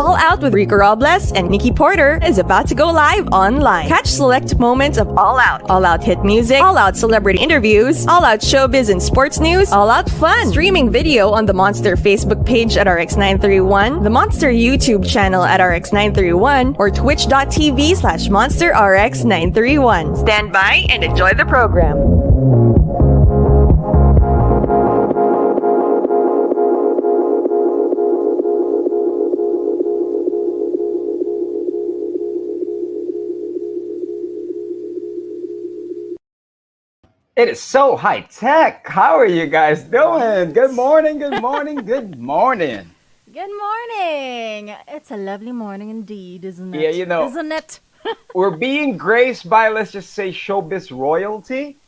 All Out with Rico Robles and Nikki Porter is about to go live online. Catch select moments of All Out hit music, All Out celebrity interviews, All Out showbiz and sports news, All Out fun. Streaming video on the Monster Facebook page at RX931, the Monster YouTube channel at RX931, or twitch.tv/Monster RX931. Stand by and enjoy the program. It is so high tech. How are you guys doing? Good morning, good morning, good morning. Good morning. It's a lovely morning indeed, isn't it? Yeah, you know, isn't it? we're being graced by, let's just say, showbiz royalty.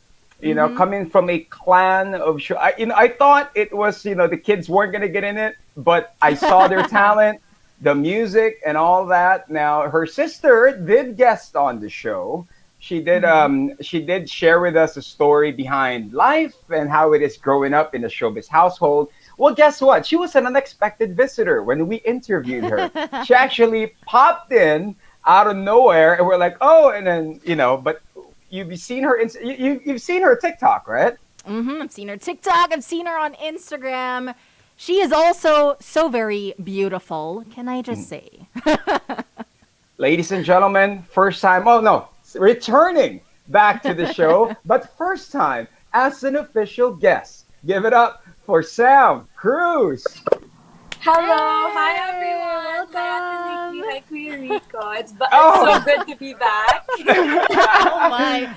You know, coming from a clan of show. I thought it was, the kids weren't gonna get in it, but I saw their talent, the music, and all that. Now, her sister did guest on the show. She did share with us a story behind life and how it is growing up in a showbiz household. Well, guess what? She was an unexpected visitor when we interviewed her. She actually popped in out of nowhere, and we're like, oh, and then but you've seen her. You've seen her TikTok, right? I've seen her TikTok. I've seen her on Instagram. She is also so very beautiful. Can I just say? Ladies and gentlemen, first time. Oh no. Returning back to the show, but first time as an official guest. Give it up for Sam Cruz. Hello, Hey, hi everyone. welcome. Hi Kuya Rico. It's so good to be back. Oh my!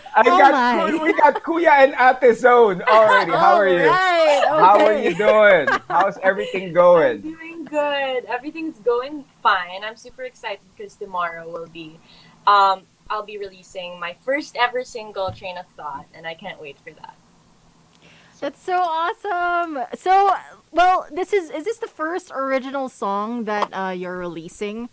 We got Kuya and Ate Zone already. How are you? Right, okay. How are you doing? How's everything going? I'm doing good. Everything's going fine. I'm super excited because tomorrow will be I'll be releasing my first ever single, Train of Thought, and I can't wait for that. That's so awesome. So, well, is this the first original song that you're releasing?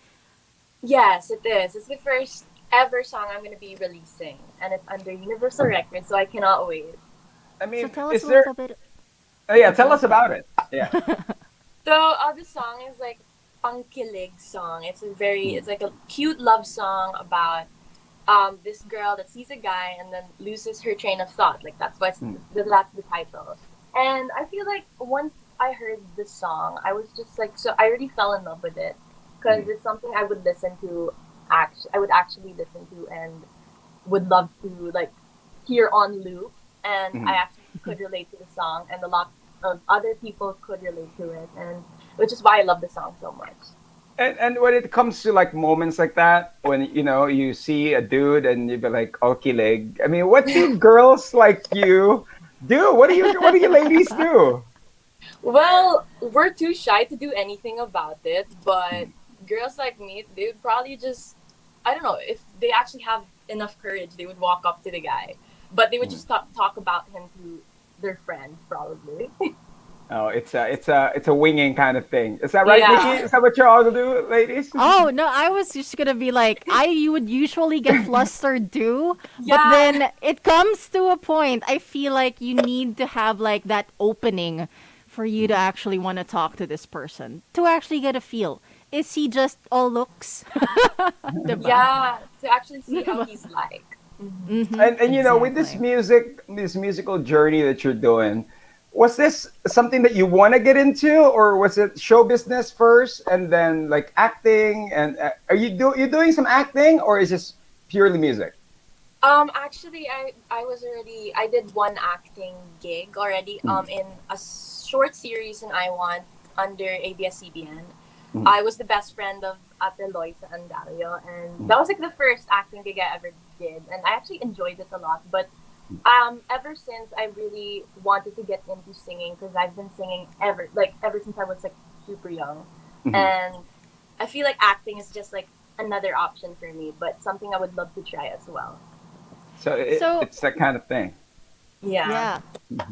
Yes, it is. It's the first ever song I'm going to be releasing, and it's under Universal Records, so I cannot wait. I mean, So tell us a little bit. Tell us about it. Yeah. So, the song is like pangkilig song. It's like a cute love song about this girl that sees a guy and then loses her train of thought. Like that's the title. And I feel like once I heard this song, I was just like, so I already fell in love with it because it's something I would listen to. I would actually listen to and would love to like hear on loop. And I actually could relate to the song, and a lot of other people could relate to it, and which is why I love the song so much. And when it comes to like moments like that, when you see a dude and you be like, "Okay, leg." I mean, what do girls like you do? What do you ladies do? Well, we're too shy to do anything about it, but girls like me, they would probably just, I don't know, if they actually have enough courage, they would walk up to the guy, but they would just talk about him to their friends, probably. Oh, it's a winging kind of thing. Is that right, Yeah. Nikki? Is that what you all do, ladies? Oh no, I was just gonna be like, you would usually get flustered too, but Yeah. then it comes to a point. I feel like you need to have like that opening for you to actually want to talk to this person to actually get a feel. Is he just all looks? Diba? Yeah, to actually see how he's like. Mhm, And with this exactly. musical journey that you're doing, was this something that you want to get into, or was it show business first and then like acting? And are you doing some acting, or is this purely music? Actually, I did one acting gig already. In a short series in I Want under ABS-CBN. I was the best friend of Ate Loisa and Dario, and that was like the first acting gig I ever did, and I actually enjoyed it a lot. But ever since, I really wanted to get into singing because I've been singing ever since I was like super young, and I feel like acting is just like another option for me, but something I would love to try as well. So it's that kind of thing. Yeah. Yeah.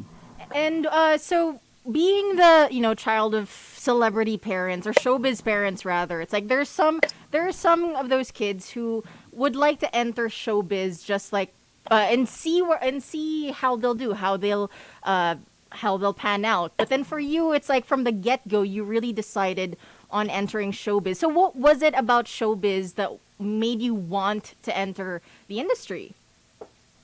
And so being the, child of celebrity parents or showbiz parents rather, it's like there are some of those kids who would like to enter showbiz just like and see how they'll do, how they'll pan out. But then for you, it's like from the get-go, you really decided, on entering showbiz. So what was it about showbiz that made you want to enter the industry?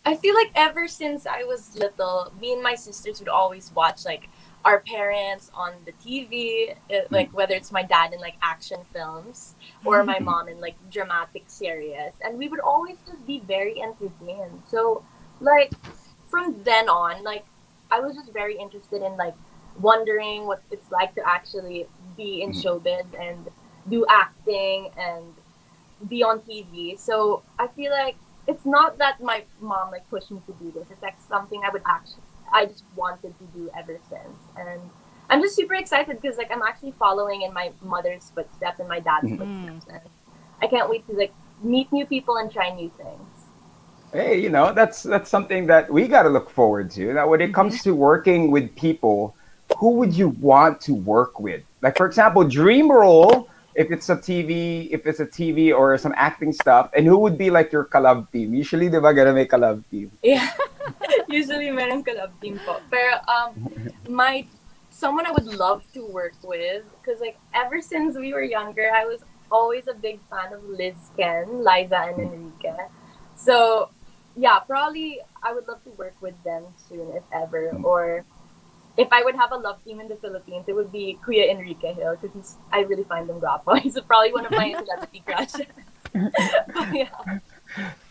I feel like ever since I was little, me and my sisters would always watch like our parents on the TV, like whether it's my dad in like action films or my mom in like dramatic series, and we would always just be very entertained. So like from then on, like I was just very interested in like wondering what it's like to actually be in showbiz and do acting and be on TV. So I feel like it's not that my mom like pushed me to do this. It's like something I just wanted to do ever since. And I'm just super excited because like I'm actually following in my mother's footsteps and my dad's footsteps. And I can't wait to like meet new people and try new things. Hey, that's something that we got to look forward to. Now, when it comes to working with people, who would you want to work with? Like, for example, dream role, if it's a TV or some acting stuff, and who would be like your collab team? Usually, di ba, gonna make collab team? Yeah. Usually meron collab team po. Pero someone I would love to work with, because like ever since we were younger, I was always a big fan of Liza and Enrique. So yeah, probably I would love to work with them soon if ever. Or if I would have a love team in the Philippines, it would be Kuya Enrique Hill, because I really find him guapo. He's probably one of my celebrity crushes. But, yeah.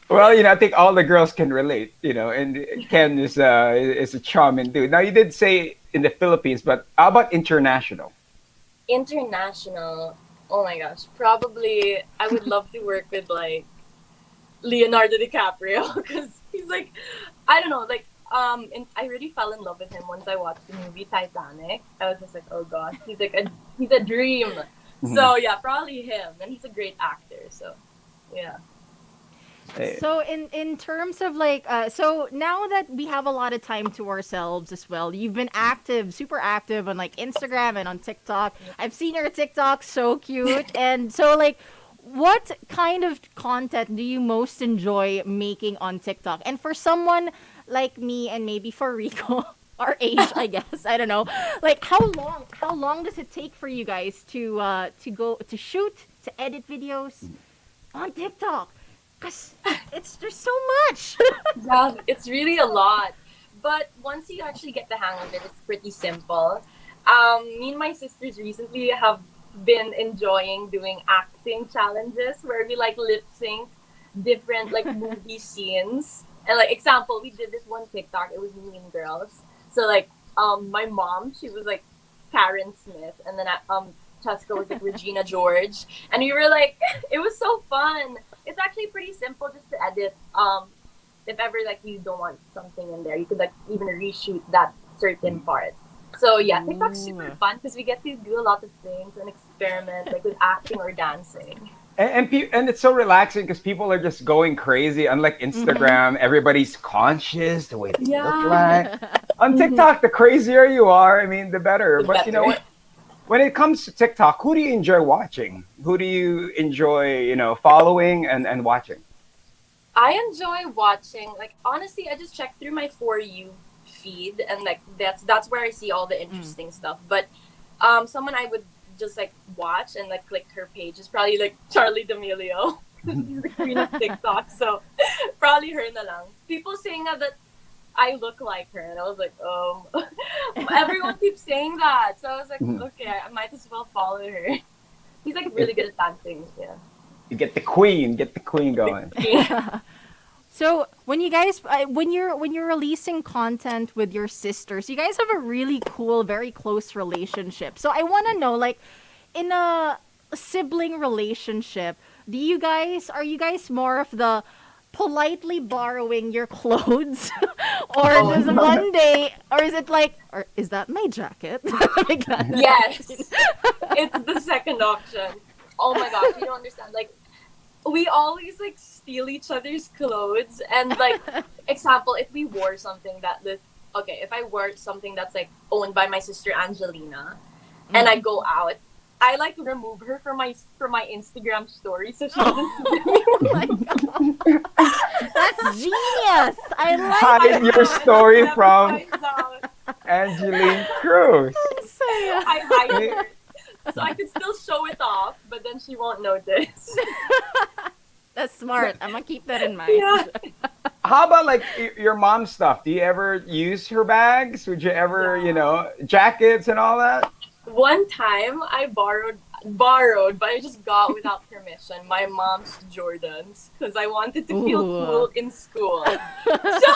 Well, I think all the girls can relate, and Ken is a charming dude. Now, you did say in the Philippines, but how about international? International, oh my gosh, probably I would love to work with like Leonardo DiCaprio, because he's like, I don't know, like and I really fell in love with him once I watched the movie Titanic. I was just like, oh gosh, he's a dream. So yeah, probably him, and he's a great actor. So yeah. So in terms of like so now that we have a lot of time to ourselves as well, you've been active, super active on like Instagram and on TikTok. I've seen your TikTok, so cute. And so like, what kind of content do you most enjoy making on TikTok? And for someone like me and maybe for Rico, our age, I guess, I don't know, like how long does it take for you guys to go to shoot, to edit videos on TikTok? Because there's so much. Yeah, it's really a lot. But once you actually get the hang of it, it's pretty simple. Me and my sisters recently have been enjoying doing acting challenges where we like lip sync different like movie scenes. And like example, we did this one TikTok. It was Mean Girls. So like my mom, she was like Karen Smith, and then Cheska was like Regina George, and we were like, it was so fun. It's actually pretty simple just to edit. If ever like you don't want something in there, you could like even reshoot that certain part. So yeah, TikTok's super fun because we get to do a lot of things and experiment like with acting or dancing. And it's so relaxing because people are just going crazy. Unlike Instagram, everybody's conscious the way they look like. On TikTok, the crazier you are, I mean, the better. But you know what? When it comes to TikTok, who do you enjoy watching? Who do you enjoy, following and watching? I enjoy watching, like, honestly, I just check through my For You feed, and like that's where I see all the interesting stuff. But someone I would just like watch and like click her page is probably like Charlie D'Amelio. She's the queen of TikTok, so probably her na lang. People saying that I look like her, and I was like, everyone keeps saying that, so I was like, okay, I might as well follow her. He's like really good at dancing. Yeah. You get the queen going. Yeah. So when you guys, when you're releasing content with your sisters, you guys have a really cool, very close relationship. So I want to know, like, in a sibling relationship, are you guys more of the politely borrowing your clothes, or does one day, or is it like, or is that my jacket? Like that. Yes, it's the second option. Oh my gosh, you don't understand. Like, we always like steal each other's clothes, and like, example, if we wore something if I wore something that's like owned by my sister Angelina, and I go out, I like remove her from my Instagram story so she doesn't see me. Oh my god, that's genius! I like Hide your story from Finds out. Angeline Cruz. So, yeah. I hide her. So I could still show it off, but then she won't notice. That's smart. I'm gonna keep that in mind. Yeah. How about like your mom's stuff? Do you ever use her bags? Would you ever, jackets and all that? One time I borrowed, but I just got without permission my mom's Jordans because I wanted to feel Ooh. cool in school. So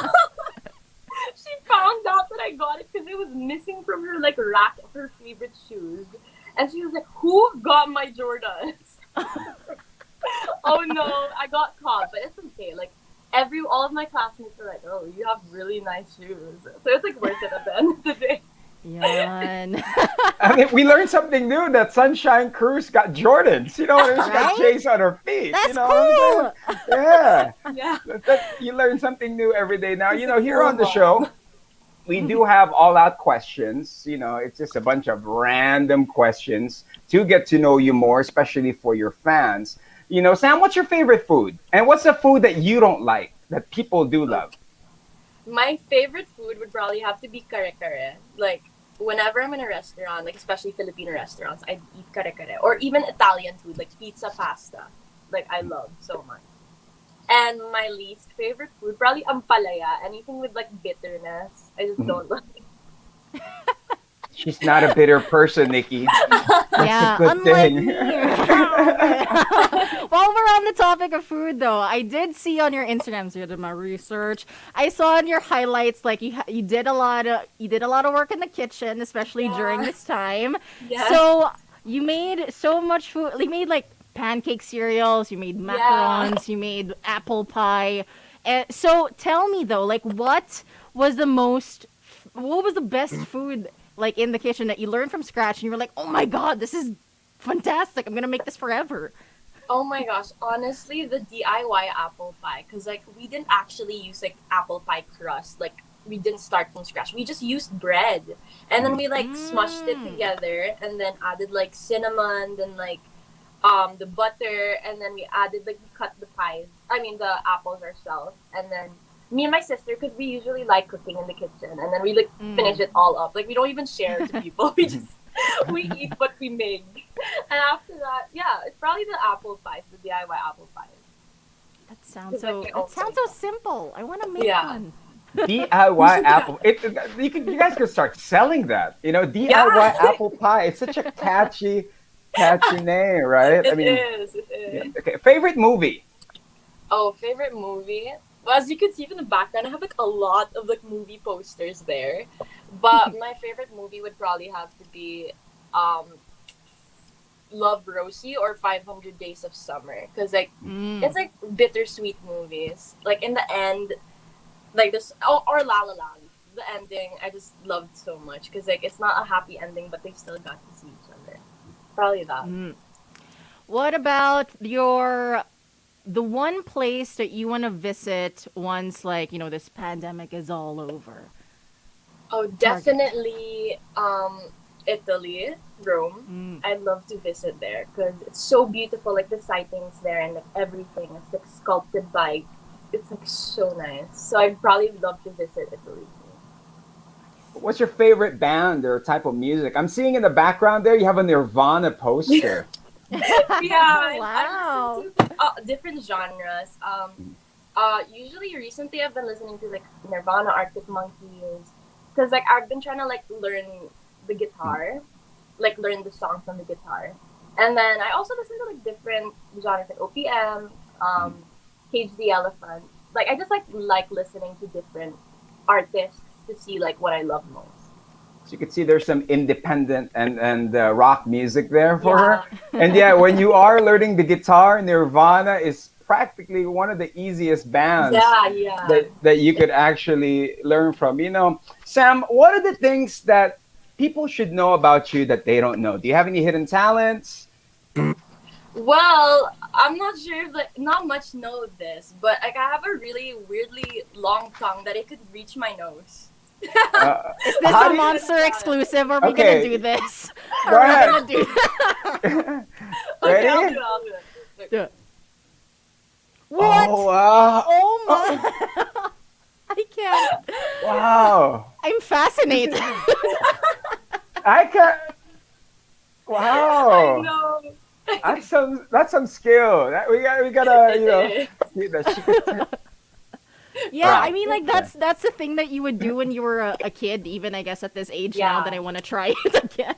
she found out that I got it because it was missing from her like rack of her favorite shoes, and she was like, "Who got my Jordans?" Oh no, I got caught, but it's okay. Like all of my classmates were like, "Oh, you have really nice shoes," so it's like worth it at the end of the day. Yan. I mean, we learned something new that Sunshine Cruz got Jordans. She's got Right? J's on her feet. That's you know what I'm cool. saying? Yeah. Yeah. You learn something new every day. Now, It's a here on the cool show, we do have all out questions. It's just a bunch of random questions to get to know you more, especially for your fans. Sam, what's your favorite food? And what's a food that you don't like that people do love? My favorite food would probably have to be kare-kare. Like, whenever I'm in a restaurant, like especially Filipino restaurants, I eat kare-kare. Or even Italian food, like pizza, pasta. Like, I love so much. And my least favorite food, probably ampalaya. Anything with, like, bitterness. I just don't like it. She's not a bitter person, Nikki. Yeah, a good unlike thing. me. While we're on the topic of food, though, I did see on your Instagram, so I did my research. I saw in your highlights like you did a lot of work in the kitchen, especially during this time. Yes. So you made so much food. You made like pancake cereals. You made macarons. You made apple pie. So tell me though, like what was the best food like in the kitchen that you learned from scratch and you were like, oh my god, this is fantastic, I'm gonna make this forever? Oh my gosh, honestly, the DIY apple pie. Because, like, we didn't actually use, like, apple pie crust. Like, we didn't start from scratch. We just used bread. And then we, like, smushed it together and then added, like, cinnamon, then, like, the butter. And then we added, like, we cut the apples ourselves. And then me and my sister, because we usually like cooking in the kitchen, and then we like finish it all up. Like we don't even share to people. We eat what we make. And after that, yeah, it's probably the apple pies, the DIY apple pies. That sounds so simple. I want to make one. DIY apple. You guys could start selling that. DIY apple pie. It's such a catchy name, right? It is. Yeah. Okay. Favorite movie. Oh, favorite movie. Well, as you can see from the background, I have like a lot of like movie posters there. But my favorite movie would probably have to be Love, Rosie or 500 Days of Summer. Because like it's like bittersweet movies. Like in the end, like this or La La Land. The ending I just loved so much because like it's not a happy ending, but they still got to see each other. Probably that. What about the one place that you want to visit once, like, this pandemic is all over? Oh, definitely Italy, Rome. I'd love to visit there because it's so beautiful, like the sightings there and like everything. It's like sculpted by, it's like so nice. So I'd probably love to visit Italy. What's your favorite band or type of music? I'm seeing in the background there you have a Nirvana poster. Yeah, wow. I listen to different genres. Usually recently I've been listening to like Nirvana, Arctic Monkeys, because like I've been trying to like learn the guitar, like learn the songs on the guitar, and then I also listen to like different genres like OPM, Cage the Elephant. Like I just like listening to different artists to see like what I love most. So you could see there's some independent and rock music there for her. And yeah, when you are learning the guitar, Nirvana is practically one of the easiest bands that you could actually learn from. Sam, what are the things that people should know about you that they don't know? Do you have any hidden talents? Well, I'm not sure if not much know this, but like I have a really weirdly long tongue that it could reach my nose. Is this a Monster exclusive? Or are we gonna do this? Go ahead. Gonna do Ready? Okay, I'll do it. Yeah. What? Oh, wow. Oh my! I can't. Wow. I'm fascinated. I can't. I Wow. know. That's some skill. We gotta It is. that she could Yeah, I mean, like that's the thing that you would do when you were a kid. Even I guess at this age now that Yeah. I want to try it again.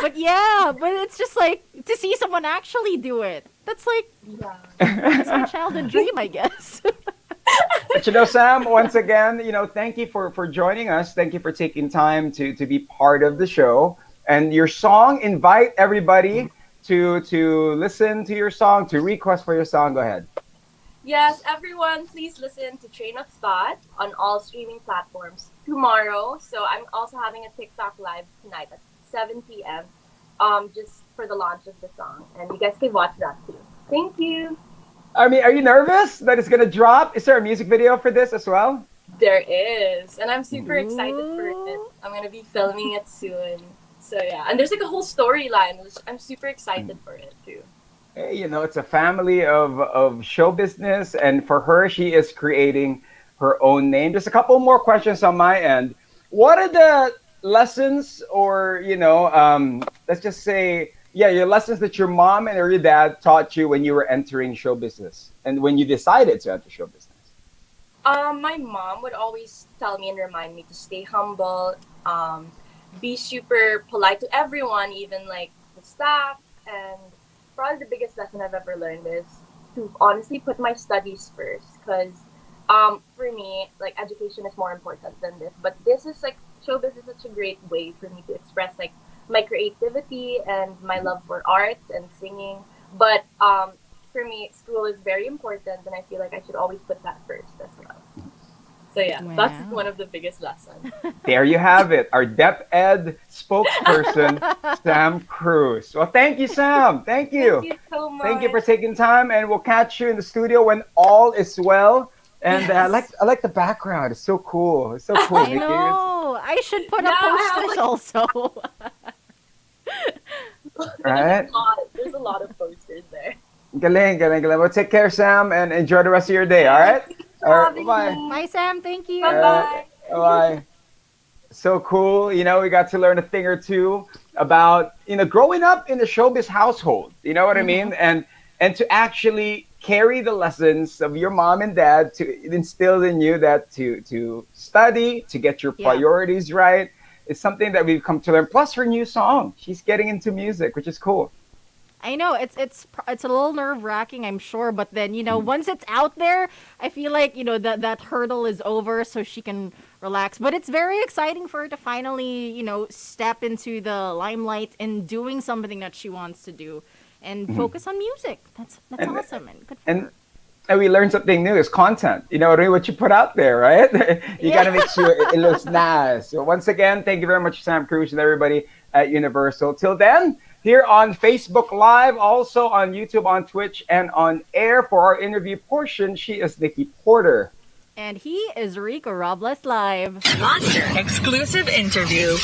But yeah, but it's just like to see someone actually do it. That's like that's my childhood dream, I guess. But Sam, once again, thank you for joining us. Thank you for taking time to be part of the show. And your song, invite everybody to listen to your song, to request for your song. Go ahead. Yes, everyone, please listen to Train of Thought on all streaming platforms tomorrow. So I'm also having a TikTok live tonight at 7 p.m. Just for the launch of the song, and you guys can watch that too. Thank you. I mean, are you nervous that it's gonna drop? Is there a music video for this as well? There is, and I'm super excited for it. Ooh. I'm gonna be filming it soon. So yeah, and there's like a whole storyline, which I'm super excited for it too. Hey, it's a family of show business, and for her, she is creating her own name. Just a couple more questions on my end. What are the lessons, or let's just say, yeah, your lessons that your mom and or your dad taught you when you were entering show business, and when you decided to enter show business? My mom would always tell me and remind me to stay humble, be super polite to everyone, even like the staff. And probably the biggest lesson I've ever learned is to honestly put my studies first. Because for me, like education is more important than this. But this is like showbiz is such a great way for me to express like my creativity and my love for arts and singing. But for me, school is very important, and I feel like I should always put that first as well. So yeah, that's Wow. one of the biggest lessons. There you have it, our Dep Ed spokesperson, Sam Cruz. Well, thank you, Sam. Thank Thank you. you so Thank you for much. taking time, and we'll catch you in the studio when all is well. And Yes. I like the background. It's so cool. It's so cool, I Nikki. It's, know. I should put Yeah, up I have posters like also. right? there's a lot of posters there. Galing, galing, galing. Well, take care, Sam, and enjoy the rest of your day. All Thank right. you for All right. having Bye. Bye, me. Sam. Thank Bye. Bye All you. right. bye. Bye. So cool. We got to learn a thing or two about growing up in the showbiz household. You know what I Hmm. mean? And to actually carry the lessons of your mom and dad to instill in you that to study, to get your Yeah. priorities right, is something that we've come to learn. Plus her new song, she's getting into music, which is cool. I know it's a little nerve wracking, I'm sure, but then once it's out there, I feel like that hurdle is over, so she can relax. But it's very exciting for her to finally step into the limelight and doing something that she wants to do, and focus on music. That's And awesome and good for and her. and we learn something new is content. You know what I mean? What you put out there, right? You got Yeah. to make sure it looks nice. So once again, thank you very much, Sam Cruz, and everybody at Universal. Till then, here on Facebook Live, also on YouTube, on Twitch, and on air for our interview portion, she is Nikki Porter. And he is Rico Robles live. Monster exclusive interview.